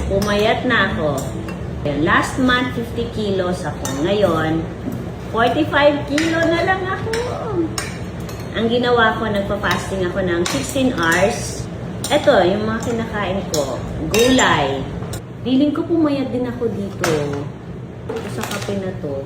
pumayat na ako. Last month, 50 kilos ako. Ngayon, 45 kilo na lang ako. Ang ginawa ko, nagpa-fasting ako ng 16 hours. Ito, yung mga kinakain ko. Gulay. Feeling ko pumayat din ako dito. Ito sa kape na to.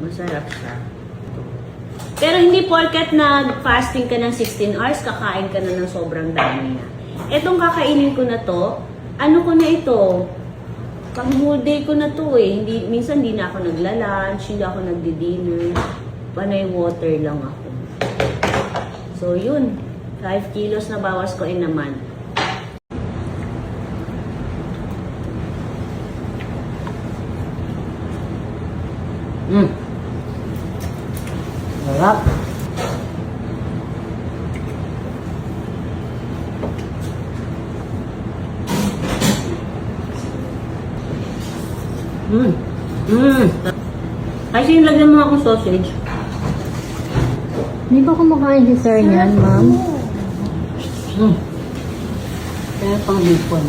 Masarap siya. Pero hindi porket nag-fasting ka ng 16 hours, kakain ka na ng sobrang dami na. Etong kakainin ko na to, ano ko na ito? Pang whole day ko na to eh. Minsan hindi na ako nagla-lunch, hindi ako nagdi-dinner. Panay water lang ako. So yun, 5 kilos na bawas ko in a month. Sarap. Kasi yung lagyan mo akong sausage. Hindi ba kumakain si sir niyan, ma'am? Kaya pang lipon.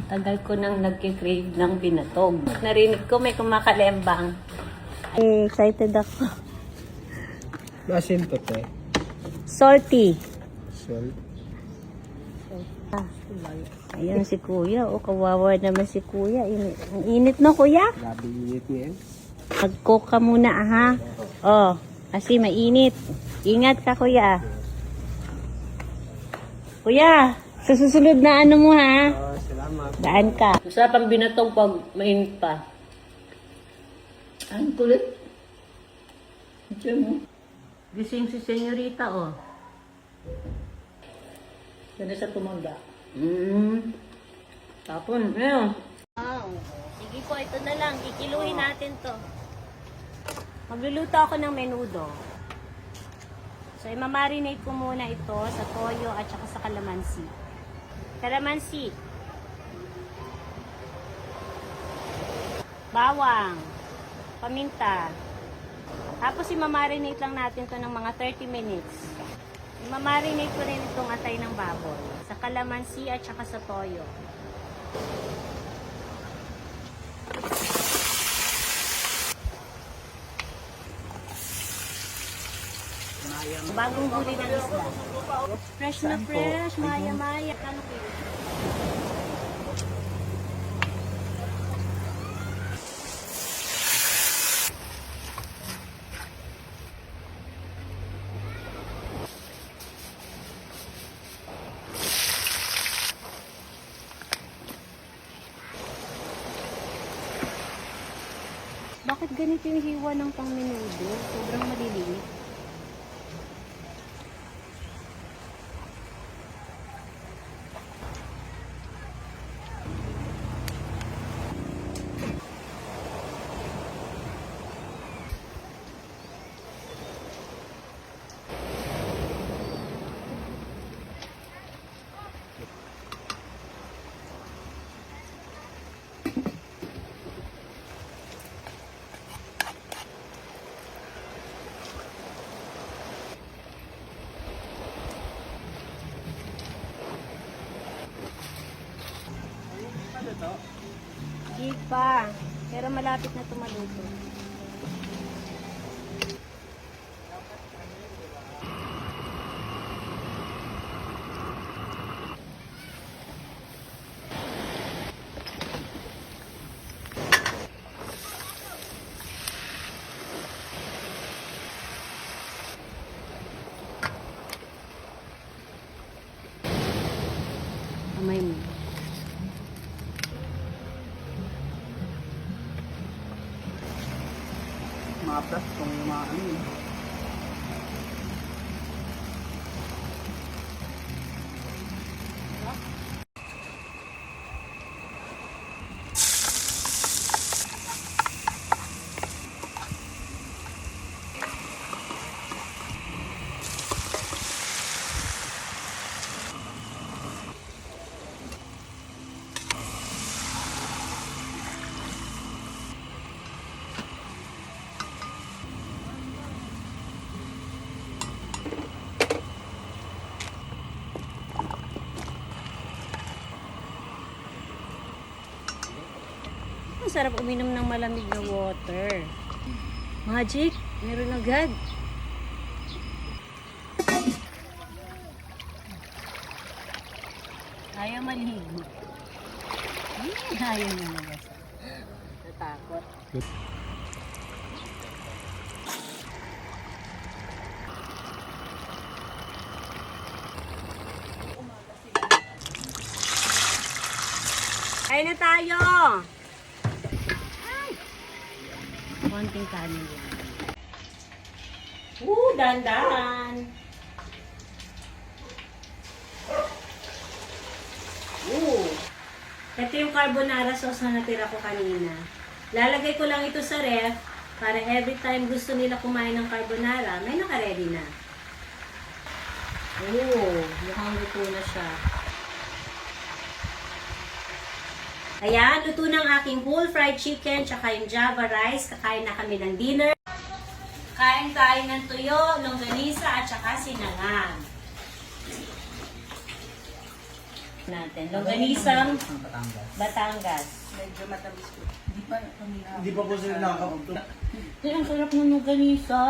Tagal ko nang nagki-crave ng binatog. Narinig ko may kumakalembang. Excited ako. Masin to, te. Salty. Salt. Ayan si kuya. O, kawawa naman si kuya. Ang init no, kuya? Grabe init niya. Mag-cook ka muna, ha? Oh, kasi mainit. Ingat ka, kuya. Kuya, sa susunod na ano mo, ha? Salamat. Daan ka. Masarap ang binatog pag mainit pa. Ang kulit. Diyan mo. Gising si senyorita, oh. Yan sa tumanda. Tapon, ayun. Wow. Sige po, ito na lang. Kikiluhin natin to. Magluluto ako ng menudo. So, imamarinate ko muna ito sa toyo at saka sa kalamansi. Kalamansi. Bawang. Paminta. Tapos imamarinate lang natin to ng mga 30 minutes. Imamarinate ko rin itong atay ng baboy. Sa kalamansi at saka sa toyo. Bagong huli ng isda. Fresh na fresh. Maya-maya. Kano kilo? Bakit ganito yung hiwa ng pang-menudo? Sobrang maliliit. Hindi pa. Pero malapit na tumaluto. Kamay mo. Maplas kung ano eh. Ang sarap uminom ng malamig na water. Magic, meron agad. Ayaw maligo. Ayaw na nabasa. Natakot. Kain na tayo! Konting kanin lang. Dahan-dahan. Ito yung carbonara sauce na natira ko kanina. Lalagay ko lang ito sa ref para every time gusto nila kumain ng carbonara, may naka-ready na. Mukhang luto na siya. Ayan, luto ng aking whole fried chicken tsaka yung Java rice. Kakain na kami ng dinner. Kain tayo ng tuyo, longganisa at saka sinangag. Natin. Longganisang Batangas. Medyo matamis po. Hindi pa po sila nakakapagto. Ang sarap ng longganisa.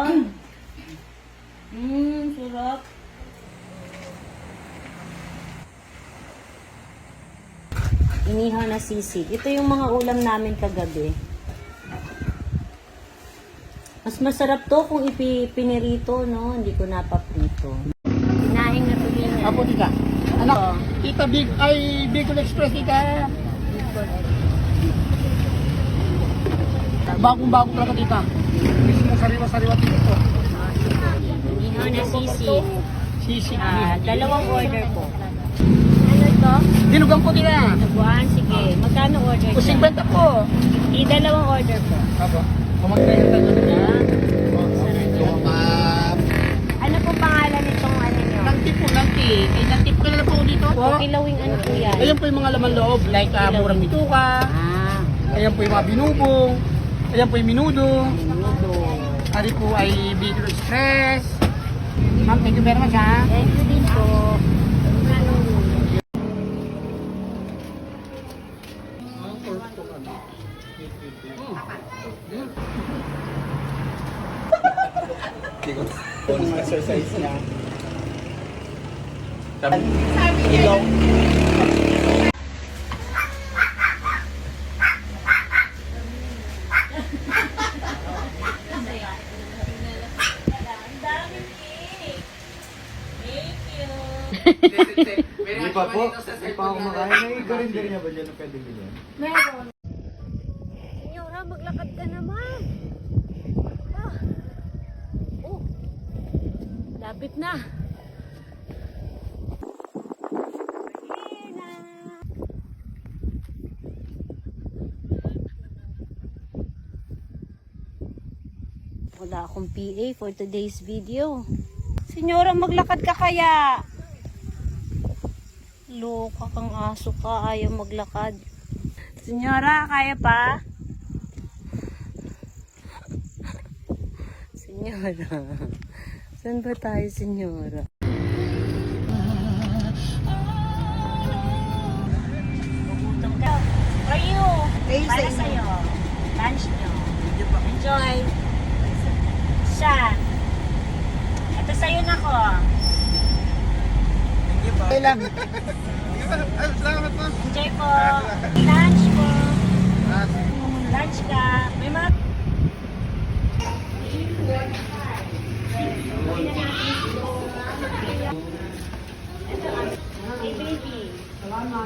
Sarap. Inihaw na sisig. Ito yung mga ulam namin kagabi. Mas masarap to kung ipinirito, no? Hindi ko napaprito. Pinahing na to din. Apo, tita. Anak, tita Big, ay Bicol Express, tita. Bagong-bago talaga, tita. Mismo sariwa-sariwa, tita. Inihaw na sisig. Sisig. Dalawang order po. Ano ito? Dinugang po, tita. Nabuhan, sige. Magkano order O, niya? 50 po. Dalawang order po. Apo. Kumagkayan tayo na. Ano po pangalan nitong ano nyo? Nantip po, nantip. Eh, nantip ko na lang po dito. Kilawing ano po yan? Ayan po yung mga laman loob, like murang bituka. Ayan po yung mga binubong. Ayan po yung minudo. Ari po ay Bicol Express. Ma'am, thank you very much ha. Thank you din po. Yung exercise niya. Ilaw. Hindi pa po. Hindi pa ako makain. May garinder niya ba dyan na pwede bilhin? Senyora, maglakad ka naman. Lapit na. Wala akong PA for today's video. Senyora, maglakad ka kaya? Loka kang aso ka, ayaw maglakad. Senyora, kaya pa? Senyora, saan ba tayo, senyora? Gugutom ka. For you, para sa'yo. Lunch nyo. Enjoy. Siya. Ito sa'yo na ko. Kailan? Enjoy po. Lunch po. Lunch ka. May mga... Hey baby. Salamat.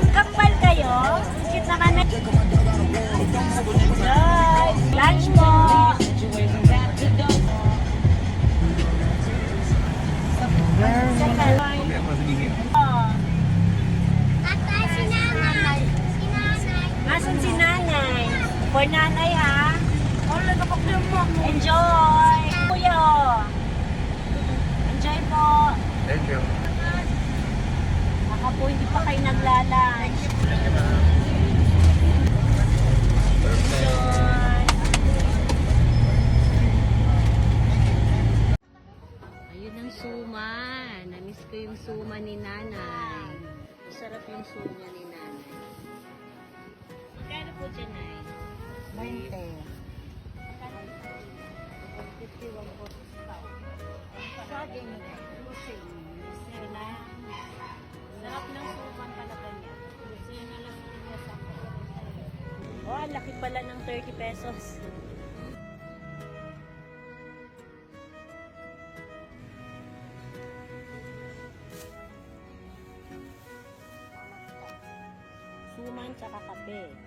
Kapal kayo? Kit na kami. Enjoy! Lunch po! Asan si nanay? For nanay ha? Enjoy! Kuya! Enjoy po! Thank you. Baka po hindi pa kayo naglalunch. Enjoy! Ayun ang suma. Namiss ko yung suma ni nanay. Masarap yung suma ni nanay. Magkano po dyan, Nay? 20. 51 po. Saging. Sarap ng suman talaga niya. Gusto yun na lang niya sa ako. Oh, laki pala ng 30 pesos. Suman tsaka kape.